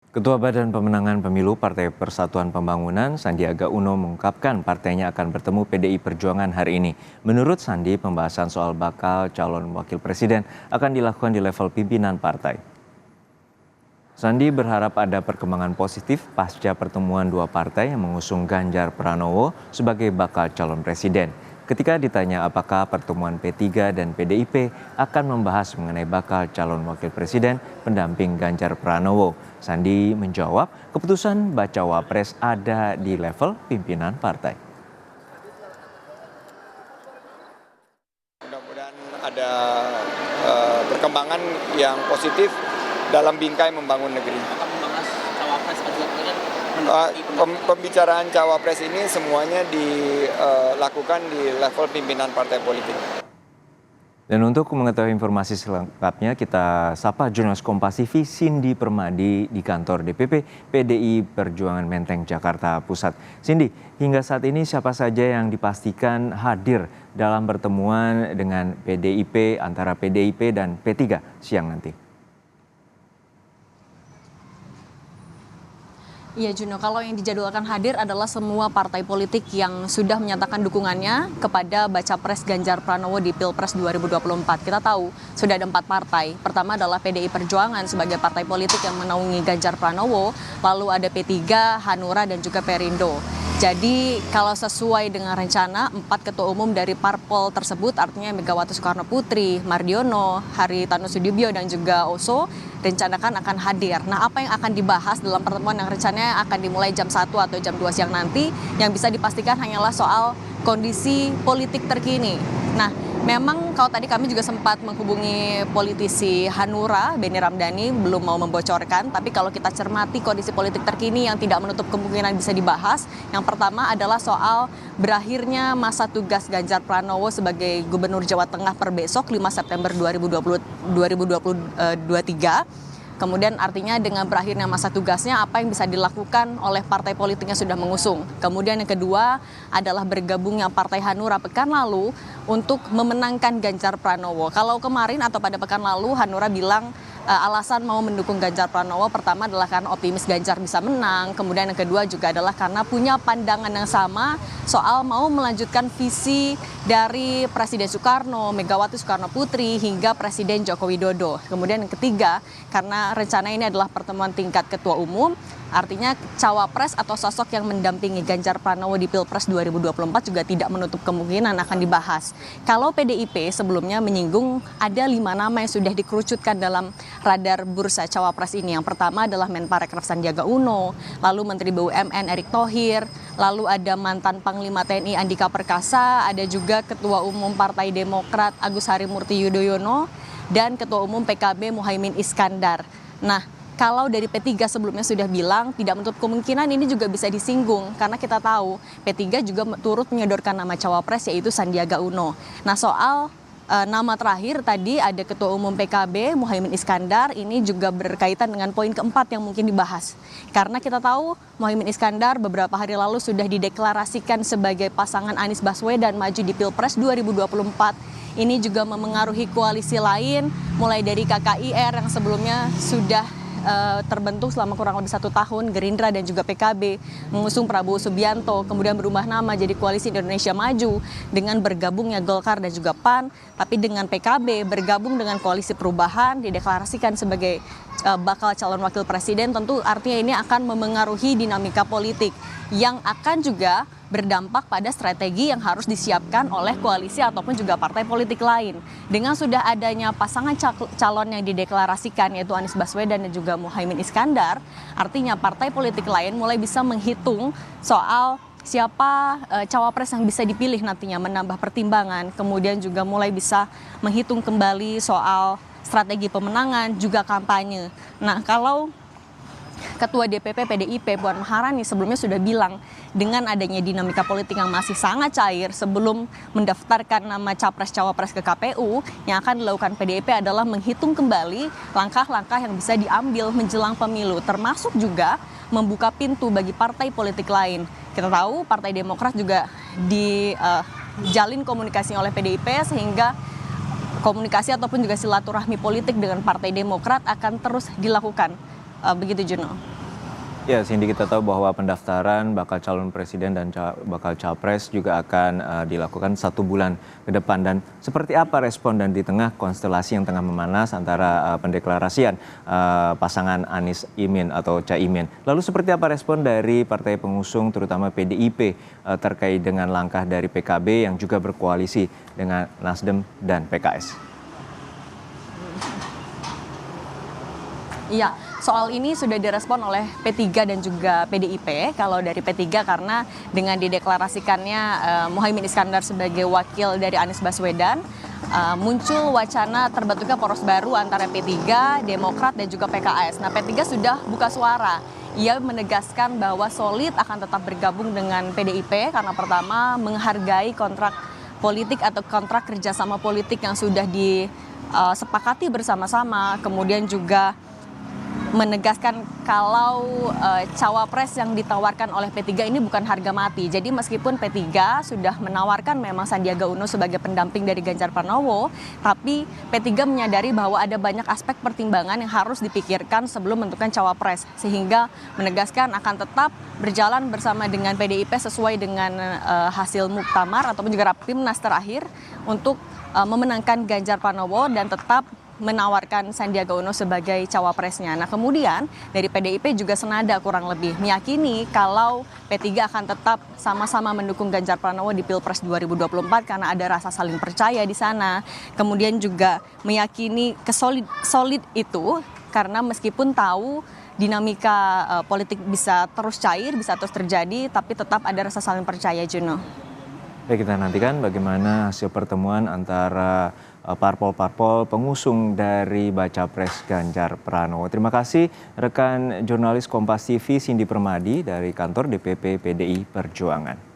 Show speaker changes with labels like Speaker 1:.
Speaker 1: Ketua Badan Pemenangan Pemilu Partai Persatuan Pembangunan, Sandiaga Uno, mengungkapkan partainya akan bertemu PDI Perjuangan hari ini. Menurut Sandi, pembahasan soal bakal calon wakil presiden akan dilakukan di level pimpinan partai. Sandi berharap ada perkembangan positif pasca pertemuan dua partai yang mengusung Ganjar Pranowo sebagai bakal calon presiden. Ketika ditanya apakah pertemuan P3 dan PDIP akan membahas mengenai bakal calon wakil presiden pendamping Ganjar Pranowo, Sandi menjawab keputusan bacawa pres ada di level pimpinan partai.
Speaker 2: Mudah-mudahan ada perkembangan yang positif dalam bingkai membangun negeri. Pembicaraan cawapres ini semuanya dilakukan di level pimpinan partai politik.
Speaker 1: Dan untuk mengetahui informasi selengkapnya, kita sapa jurnalis Kompas TV Cindy Permadi di kantor DPP PDI Perjuangan Menteng, Jakarta Pusat. Cindy, hingga saat ini siapa saja yang dipastikan hadir dalam pertemuan dengan PDIP antara PDIP dan P3 siang nanti?
Speaker 3: Iya Juno, kalau yang dijadwalkan hadir adalah semua partai politik yang sudah menyatakan dukungannya kepada baca pres Ganjar Pranowo di Pilpres 2024. Kita tahu sudah ada 4 partai. Pertama adalah PDI Perjuangan sebagai partai politik yang menaungi Ganjar Pranowo. Lalu ada P3, Hanura dan juga Perindo. Jadi kalau sesuai dengan rencana 4 ketua umum dari parpol tersebut, artinya Megawati Soekarno Putri, Mardiono, Haritanu Sudibyo dan juga Oso, rencanakan akan hadir. Nah, apa yang akan dibahas dalam pertemuan yang rencananya akan dimulai jam 1 atau jam 2 siang nanti, yang bisa dipastikan hanyalah soal kondisi politik terkini. Nah, memang kalau tadi kami juga sempat menghubungi politisi Hanura, Benny Ramdhani, belum mau membocorkan, tapi kalau kita cermati kondisi politik terkini yang tidak menutup kemungkinan bisa dibahas, yang pertama adalah soal berakhirnya masa tugas Ganjar Pranowo sebagai Gubernur Jawa Tengah per besok 5 September 2023. Kemudian artinya dengan berakhirnya masa tugasnya apa yang bisa dilakukan oleh partai politik yang sudah mengusung. Kemudian yang kedua adalah bergabungnya Partai Hanura pekan lalu untuk memenangkan Ganjar Pranowo. Kalau kemarin atau pada pekan lalu Hanura bilang alasan mau mendukung Ganjar Pranowo pertama adalah karena optimis Ganjar bisa menang. Kemudian yang kedua juga adalah karena punya pandangan yang sama soal mau melanjutkan visi dari Presiden Soekarno, Megawati Soekarno Putri hingga Presiden Joko Widodo. Kemudian yang ketiga karena rencana ini adalah pertemuan tingkat ketua umum, artinya cawapres atau sosok yang mendampingi Ganjar Pranowo di Pilpres 2024 juga tidak menutup kemungkinan akan dibahas. Kalau PDIP sebelumnya menyinggung ada 5 nama yang sudah dikerucutkan dalam radar bursa cawapres ini. Yang pertama adalah Menparekraf Sandiaga Uno, lalu Menteri BUMN Erick Thohir, lalu ada mantan Panglima TNI Andika Perkasa, ada juga Ketua Umum Partai Demokrat Agus Harimurti Yudhoyono, dan Ketua Umum PKB Muhaimin Iskandar. Nah, kalau dari P3 sebelumnya sudah bilang tidak menutup kemungkinan ini juga bisa disinggung karena kita tahu P3 juga turut menyodorkan nama cawapres yaitu Sandiaga Uno. Nah, soal nama terakhir tadi ada Ketua Umum PKB Muhaimin Iskandar, ini juga berkaitan dengan poin keempat yang mungkin dibahas. Karena kita tahu Muhaimin Iskandar beberapa hari lalu sudah dideklarasikan sebagai pasangan Anies Baswedan maju di Pilpres 2024. Ini juga memengaruhi koalisi lain mulai dari KKIR yang sebelumnya sudah terbentuk selama kurang lebih 1 tahun, Gerindra dan juga PKB mengusung Prabowo Subianto, kemudian berubah nama jadi Koalisi Indonesia Maju dengan bergabungnya Golkar dan juga PAN, tapi dengan PKB bergabung dengan Koalisi Perubahan dideklarasikan sebagai bakal calon wakil presiden. Tentu artinya ini akan memengaruhi dinamika politik yang akan juga berdampak pada strategi yang harus disiapkan oleh koalisi ataupun juga partai politik lain. Dengan sudah adanya pasangan calon yang dideklarasikan yaitu Anies Baswedan dan juga Muhaimin Iskandar, artinya partai politik lain mulai bisa menghitung soal siapa cawapres yang bisa dipilih nantinya, menambah pertimbangan, kemudian juga mulai bisa menghitung kembali soal strategi pemenangan juga kampanye. Nah, kalau Ketua DPP PDIP Puan Maharani sebelumnya sudah bilang dengan adanya dinamika politik yang masih sangat cair sebelum mendaftarkan nama capres-cawapres ke KPU, yang akan dilakukan PDIP adalah menghitung kembali langkah-langkah yang bisa diambil menjelang pemilu, termasuk juga membuka pintu bagi partai politik lain. Kita tahu Partai Demokrat juga dijalin komunikasi oleh PDIP sehingga komunikasi ataupun juga silaturahmi politik dengan Partai Demokrat akan terus dilakukan. Begitu Juno.
Speaker 1: Ya, Cindy, kita tahu bahwa pendaftaran bakal calon presiden dan bakal capres juga akan dilakukan 1 bulan ke depan. Dan seperti apa respon dan di tengah konstelasi yang tengah memanas antara pendeklarasian pasangan Anies Imin atau Caimin. Lalu seperti apa respon dari partai pengusung terutama PDIP terkait dengan langkah dari PKB yang juga berkoalisi dengan Nasdem dan PKS?
Speaker 3: Iya, soal ini sudah direspon oleh P3 dan juga PDIP. Kalau dari P3 karena dengan dideklarasikannya Muhaimin Iskandar sebagai wakil dari Anies Baswedan, muncul wacana terbentuknya poros baru antara P3, Demokrat dan juga PKS. Nah, P3 sudah buka suara. Ia menegaskan bahwa solid akan tetap bergabung dengan PDIP karena pertama menghargai kontrak politik atau kontrak kerjasama politik yang sudah disepakati bersama-sama, kemudian juga menegaskan kalau cawapres yang ditawarkan oleh P3 ini bukan harga mati. Jadi meskipun P3 sudah menawarkan memang Sandiaga Uno sebagai pendamping dari Ganjar Pranowo, tapi P3 menyadari bahwa ada banyak aspek pertimbangan yang harus dipikirkan sebelum menentukan cawapres, sehingga menegaskan akan tetap berjalan bersama dengan PDIP sesuai dengan hasil muktamar ataupun juga Rapimnas terakhir untuk memenangkan Ganjar Pranowo dan tetap menawarkan Sandiaga Uno sebagai cawapresnya. Nah, kemudian dari PDIP juga senada kurang lebih meyakini kalau P3 akan tetap sama-sama mendukung Ganjar Pranowo di Pilpres 2024 karena ada rasa saling percaya di sana. Kemudian juga meyakini solid itu karena meskipun tahu dinamika politik bisa terus cair, bisa terus terjadi, tapi tetap ada rasa saling percaya, Juno.
Speaker 1: Baik, kita nantikan bagaimana hasil pertemuan antara parpol-parpol pengusung dari Baca Pres Ganjar Pranowo. Terima kasih rekan jurnalis Kompas TV Cindy Permadi dari kantor DPP PDI Perjuangan.